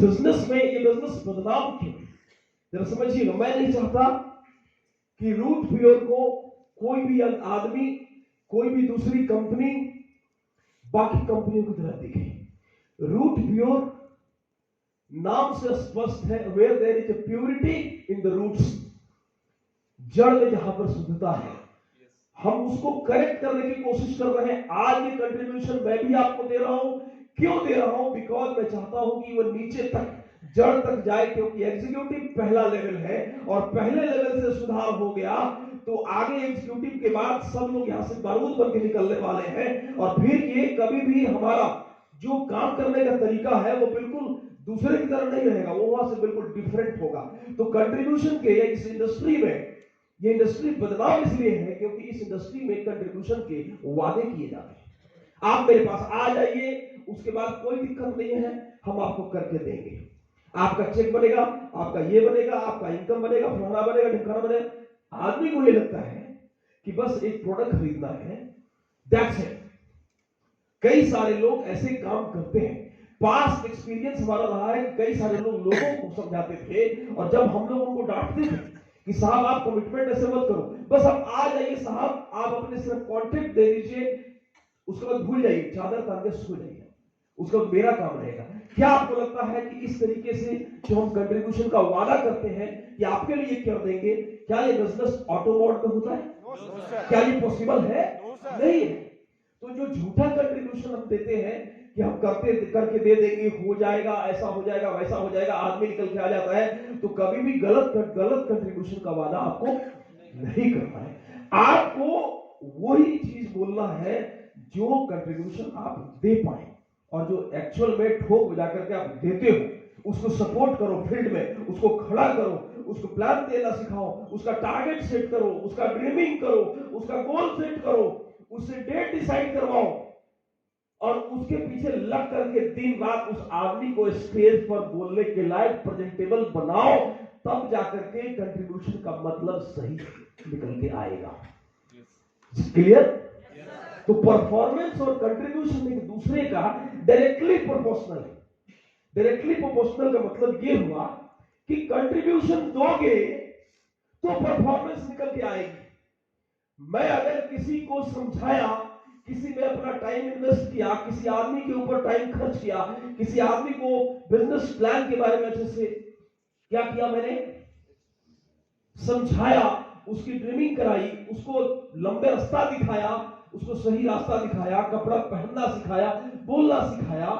Business में ये business बदनाम क्यों है? जरा समझिएगा, मैं नहीं चाहता कि रूट प्योर को कोई भी आदमी, कोई भी दूसरी कंपनी बाकी कंपनियों की तरह दिखे। रूट प्योर नाम से स्पष्ट है, where there is a purity in the roots, जड़ में जहां पर शुद्धता है, हम उसको करेक्ट करने की कोशिश कर रहे हैं। आज ये कंट्रीब्यूशन मैं भी आपको दे रहा हूं। क्यों दे रहा हूं? बिकॉज मैं चाहता हूं कि वो नीचे तक, जड़ तक जाए, क्योंकि एग्जीक्यूटिव पहला लेवल है और पहले लेवल से सुधार हो गया तो आगे एग्जीक्यूटिव के बाद सब लोग यहां से बारूद बन के निकलने वाले हैं और फिर ये कभी भी हमारा जो काम करने का तरीका है वो बिल्कुल दूसरे की तरह नहीं रहेगा, वो वहां से बिल्कुल डिफरेंट होगा। तो कंट्रीब्यूशन के इस इंडस्ट्री में, ये इंडस्ट्री बदलाव इसलिए है क्योंकि इस इंडस्ट्री में कंट्रीब्यूशन के वादे किए जाते हैं। आप मेरे पास आ जाइए, उसके बाद कोई दिक्कत नहीं है, हम आपको करके देंगे। आपका चेक बनेगा, आपका ये बनेगा, आपका इनकम बनेगा, फलाना बनेगा, ढिमकाना बनेगा। आदमी को ये लगता है कि बस एक प्रोडक्ट खरीदना है, दैट्स इट। कई सारे लोग ऐसे काम करते हैं। पास्ट एक्सपीरियंस हमारा रहा है कि कई सारे लोग लोगों को समझाते थे और जब हम लोग उनको डांटते थे कि साहब आप कमिटमेंट ऐसे मत करो, बस आप आ जाइए साहब, आप अपने सिर्फ कॉन्ट्रैक्ट दे दीजिए, उसके बाद भूल जाइए, चादर तान के सो जाइए, उसका मेरा काम रहेगा। क्या आपको लगता है कि इस तरीके से जो हम कंट्रीब्यूशन का वादा करते हैं कि आपके लिए कर देंगे, क्या ये बिजनेस ऑटो मोड में होता है? क्या ये पॉसिबल है? नहीं है। तो जो झूठा कंट्रीब्यूशन हम देते हैं कि हम करके दे देंगे, हो जाएगा, ऐसा हो जाएगा, वैसा हो जाएगा, आदमी निकल के आ जाता है, तो कभी भी गलत कंट्रीब्यूशन का वादा आपको नहीं करना है। आपको वही चीज बोलना है जो कंट्रीब्यूशन आप दे पाए और जो एक्चुअल में ठोक बजा करके आप देते हो, उसको सपोर्ट करो, फील्ड में उसको खड़ा करो, उसको प्लान देना सिखाओ, उसका टारगेट सेट करो, उसका ड्रीमिंग करो, उसका गोल सेट करो, उससे डेट डिसाइड करवाओ और उसके पीछे लग करके दिन रात उस आदमी को स्टेज पर बोलने के लायक प्रेजेंटेबल बनाओ, तब जाकर के कंट्रीब्यूशन का मतलब सही निकल के आएगा। क्लियर? तो परफॉर्मेंस और कंट्रीब्यूशन एक दूसरे का डायरेक्टली प्रोपोर्शनल है। डायरेक्टली प्रोपोर्शनल का मतलब ये हुआ कि कंट्रीब्यूशन दोगे तो परफॉर्मेंस निकल के आएगी। मैं अगर किसी को समझाया, किसी में अपना टाइम इन्वेस्ट किया, किसी आदमी के ऊपर टाइम खर्च किया, किसी आदमी को बिजनेस प्लान के बारे में अच्छे से क्या किया, मैंने समझाया, उसकी ड्रीमिंग कराई, उसको लंबे रास्ता दिखाया, उसको सही रास्ता दिखाया, कपड़ा पहनना सिखाया, बोलना सिखाया,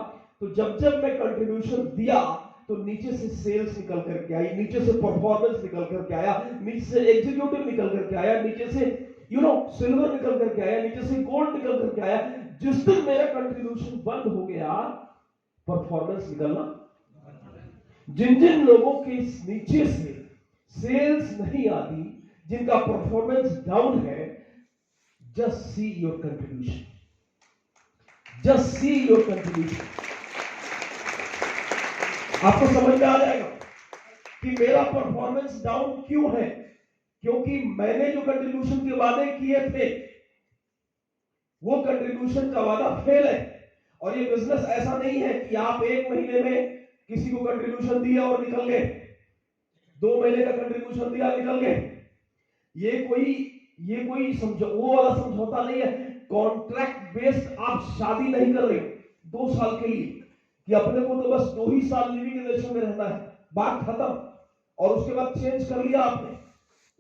तो जब जब मैं कंट्रीब्यूशन दिया तो नीचे से सेल्स निकल करके आई, नीचे से परफॉर्मेंस निकल करके आया, नीचे से एग्जीक्यूटिव निकल करके आया, नीचे से सिल्वर निकल करके आया, नीचे से गोल्ड निकल करके आया। जिस दिन मेरा कंट्रीब्यूशन बंद हो गया, परफॉर्मेंस निकलना। जिन जिन लोगों के नीचे से सेल्स नहीं आती, जिनका परफॉर्मेंस डाउन है, just see your contribution, just see your contribution. आपको समझ में आ जाएगा कि मेरा परफॉर्मेंस डाउन क्यों है, क्योंकि मैंने जो कंट्रीब्यूशन के वादे किए थे वो कंट्रीब्यूशन का वादा फेल है। और ये बिजनेस ऐसा नहीं है कि आप एक महीने में किसी को कंट्रीब्यूशन दिया और निकल गए, 2 महीने का कंट्रीब्यूशन दिया निकल गए। ये कोई वो वाला समझौता नहीं है। कॉन्ट्रैक्ट बेस्ड आप शादी नहीं कर रहे 2 साल के लिए कि अपने को तो बस 2 ही साल लिविंग रिलेशन में रहना है, बात खत्म, और उसके बाद चेंज कर लिया आपने।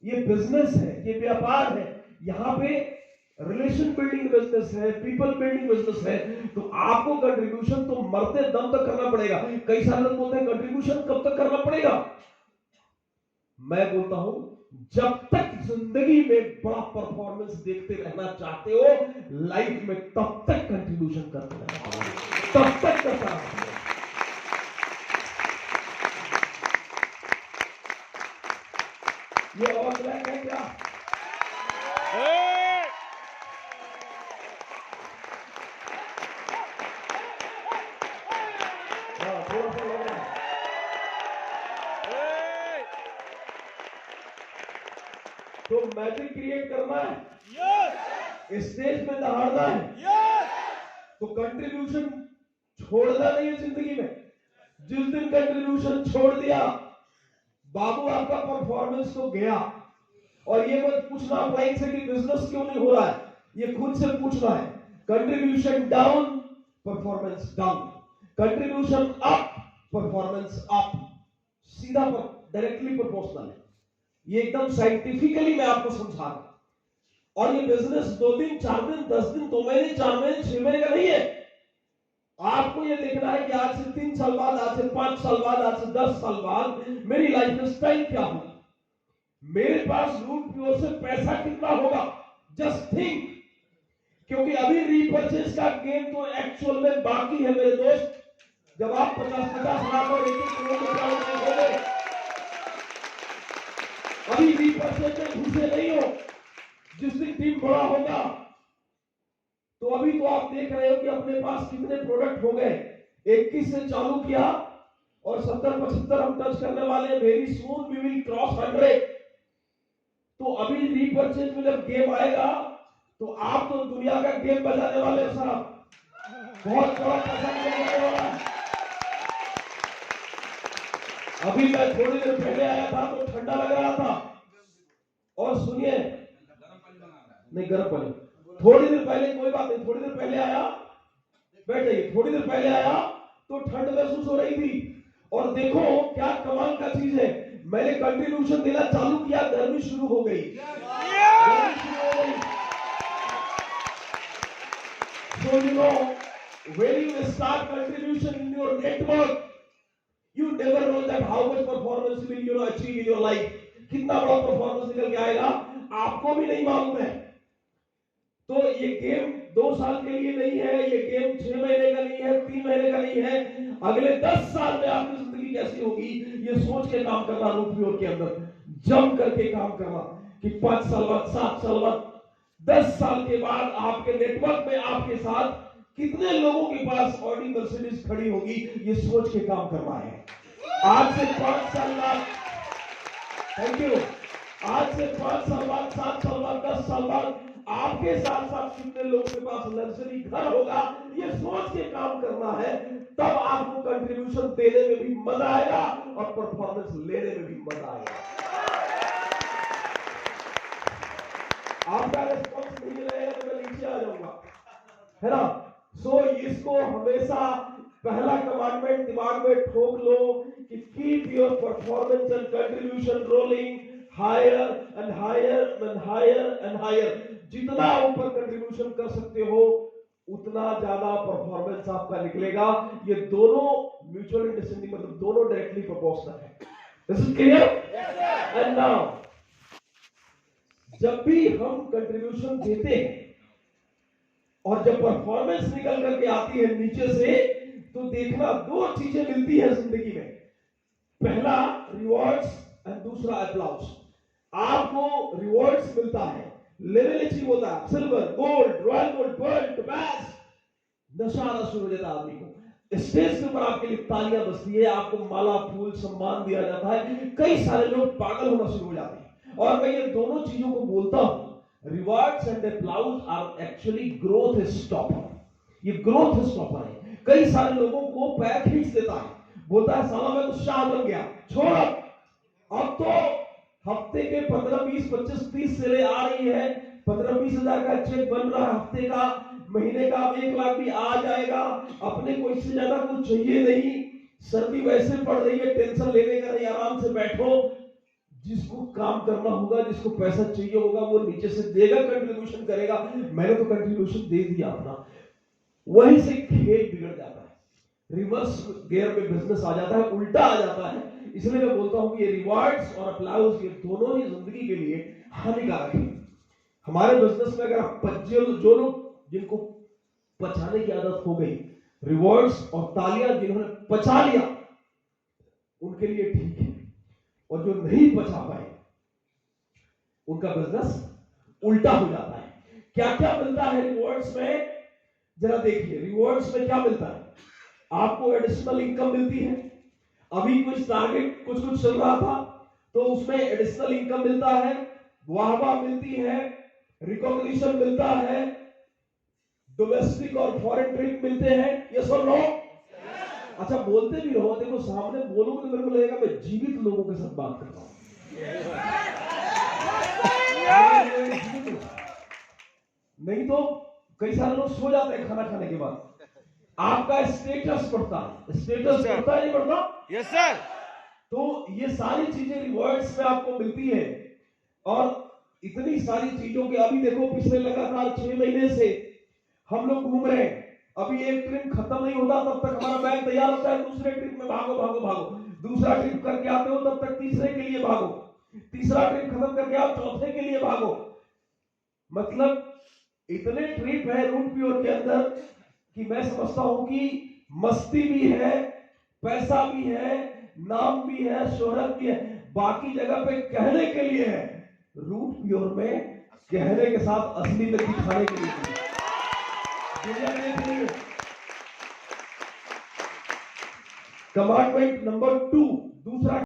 ये बिजनेस है, ये व्यापार है, यहाँ पे रिलेशन बिल्डिंग बिजनेस है, पीपल बिल्डिंग बिजनेस है। तो आपको कंट्रीब्यूशन तो मरते दम तक करना पड़ेगा। कई सारे लोग बोलते हैं कंट्रीब्यूशन कब तक करना पड़ेगा, मैं बोलता हूं जब तक जिंदगी में बड़ा परफॉर्मेंस देखते रहना चाहते हो लाइफ में, तब तक कंट्रीब्यूशन करते रहना, तब तक करता रहना। ये और ब्लैक है क्या? तो मैजिक क्रिएट करना है, यस। स्टेज में दहाड़ना है, यस। तो कंट्रीब्यूशन छोड़ना नहीं है जिंदगी में। जिस दिन कंट्रीब्यूशन छोड़ दिया, बाबू आपका परफॉर्मेंस तो गया। और ये मत पूछना क्लाइंट से कि बिजनेस क्यों नहीं हो रहा है, ये खुद से पूछना है। Contribution down, performance down. Contribution up, performance up. सीधा डायरेक्टली प्रोपोर्शनल है। ये एकदम साइंटिफिकली मैं आपको समझा रहा हूं। और ये बिजनेस 2 दिन 4 दिन 10 दिन 2 महीने 4 महीने 6 महीने का नहीं है। आपको ये देखना है कि आज से 3 साल बाद, आज से 5 साल बाद, आज से 10 साल बाद मेरी लाइफ स्टाइल क्या होगी, मेरे पास रूट प्योर से पैसा कितना होगा। Just think. क्योंकि अभी रीपर्चेस का गेम तो एक्चुअल में बाकी है मेरे दोस्त। जब आप 50-50 लाख और 1-1 करोड़ रुपया होंगे, अभी रीपर्चेस में घुसे नहीं हो। जिस दिन टीम बड़ा होगा तो अभी तो आप देख रहे हो कि अपने पास कितने प्रोडक्ट हो गए। 21 से चालू किया और 70-75 हम टच करने वाले। Very soon we will cross 100। तो अभी रीपर्चेज में जब गेम आएगा तो आप तो दुनिया का गेम बजाने वाले हो साहब। बहुत बड़ा पैसा मिलने वाला है। अभी मैं थोड़ी देर पहले आया था तो ठंडा लग रहा था। और सुनिए, नहीं गर्म पानी, थोड़ी देर पहले, कोई बात नहीं, थोड़ी देर पहले आया, बैठ जाइए, थोड़ी देर पहले आया तो ठंड महसूस हो रही थी। और देखो क्या कमाल का चीज है, मैंने कंट्रीब्यूशन देना चालू किया, गर्मी शुरू हो गई। So you know, when you start contribution in your network, you never know that how much performance will you achieve in your life. कितना बड़ा परफॉर्मेंस निकल के आएगा आपको भी नहीं मालूम है। तो ये गेम 2 साल के लिए नहीं है, ये गेम 6 महीने का नहीं है, 3 महीने का नहीं है। अगले 10 साल में आपकी जिंदगी कैसी होगी ये सोच के काम करना, रूट प्योर के अंदर जम करके काम करना कि 5 साल बाद, 7 साल बाद, 10 साल के बाद आपके नेटवर्क में आपके साथ कितने लोगों के पास ऑडी मर्सिडीज खड़ी होगी, ये सोच के काम करना है। आज से 5 साल बाद, थैंक यू, आज से 5 साल बाद, 7 साल बाद, 10 साल बाद आपके साथ साथ कितने लोगों के पास लग्जरी घर होगा, ये सोच के काम करना है। तब आपको कंट्रीब्यूशन देने में भी मजा आएगा और परफॉर्मेंस लेने में भी मजा आएगा। आपका रिस्पॉन्स नहीं रहेगा तो मैं नीचे आ जाऊंगा, है ना। सो इसको हमेशा पहला कमांडमेंट दिमाग में ठोक लो कि keep your performance and contribution rolling higher and higher and higher and higher. जितना ऊपर कंट्रीब्यूशन कर सकते हो उतना ज्यादा परफॉर्मेंस आपका निकलेगा। ये दोनों म्यूचुअल अंडरस्टैंडिंग, मतलब दोनों डायरेक्टली प्रोपोर्शनल है। This is clear? And now जब भी हम कंट्रीब्यूशन देते हैं और जब परफॉर्मेंस निकल करके आती है नीचे से, तो देखना 2 चीजें मिलती है जिंदगी में। पहला रिवॉर्ड्स एंड दूसरा अप्लॉज। आपको रिवॉर्ड्स मिलता है, लेवल अचीव होता है, silver, gold, royal gold, gold, best. नशा आना शुरू हो जाता है आदमी को। स्टेज के ऊपर आपके लिए तालियां बजती है, आपको माला फूल सम्मान दिया जाता है, कई सारे लोग पागल होना शुरू हो जाते हैं। और मैं ये दोनों चीजों को बोलता हूं, rewards and applause are actually growth stopper. ये ग्रोथ स्टॉपर है। कई सारे लोगों को पैर खींच देता है, बोलता है साला मैं तो शाह बन गया, छोड़ अब तो हफ्ते के 15, 20, 25, 30 सेलें आ रही है, 15-20 हजार का चेक बन रहा है हफ्ते का, महीने का 1 लाख भी आ जाएगा। अपने को इससे ज्यादा कुछ चाहिए नहीं। सर्दी वैसे पड़ रही है, टेंशन लेने का नहीं, आराम से बैठो। जिसको काम करना होगा, जिसको पैसा चाहिए होगा, वो नीचे से देगा, कंट्रीब्यूशन करेगा। मैंने तो कंट्रीब्यूशन दे दिया अपना, वहीं से खेल बिगड़ जाता है, रिवर्स गियर में बिजनेस आ जाता है, उल्टा आ जाता है। इसलिए मैं बोलता हूं कि ये रिवार्ड्स और अप्लाउज, ये दोनों ही जिंदगी के लिए हानिकारक है। हमारे बिजनेस में अगर जो लोग जिनको पचाने की आदत हो गई, रिवॉर्ड्स और तालियां जिन्होंने पचा लिया, उनके लिए ठीक है। और जो नहीं पचा पाए उनका बिजनेस उल्टा हो जाता है। क्या क्या मिलता है रिवॉर्ड्स में, जरा देखिए। रिवॉर्ड्स में क्या मिलता है? आपको एडिशनल इनकम मिलती है। अभी कुछ टारगेट कुछ चल रहा था तो उसमें एडिशनल इनकम मिलता है, वाहवाह मिलती है, रिकॉग्निशन मिलता है, डोमेस्टिक और फॉरेन ट्रिप मिलते हैं। यस और नो? अच्छा बोलते भी रहो, देखो सामने बोलोगे तो मेरे को लगेगा मैं जीवित लोगों के साथ बात कर रहा हूं। नहीं तो कई सारे लोग सो जाते हैं खाना खाने के बाद। आपका स्टेटस बढ़ता है, स्टेटस बढ़ता है नहीं बढ़ता? Yes sir. तो ये सारी चीजें रिवॉर्ड्स में आपको मिलती है। और इतनी सारी चीजों के अभी देखो पिछले लगातार 6 महीने से हम लोग घूम रहे हैं। अभी एक ट्रिप खत्म नहीं होता तब तक हमारा बैग तैयार होता है, दूसरे ट्रिप में भागो भागो भागो, दूसरा ट्रिप करके आते हो तब तक तीसरे के लिए भागो, तीसरा ट्रिप खत्म करके आओ चौथे के लिए भागो। मतलब इतने ट्रिप है रूट प्योर के अंदर कि मैं समझता हूं कि मस्ती भी है, पैसा भी है, नाम भी है, शोहरत भी है, बाकी जगह पे कहने के लिए है। रूट प्योर में कहने के साथ असली में दिखाने के लिए दुनिया देख रही है। कमांडमेंट नंबर 2 दूसरा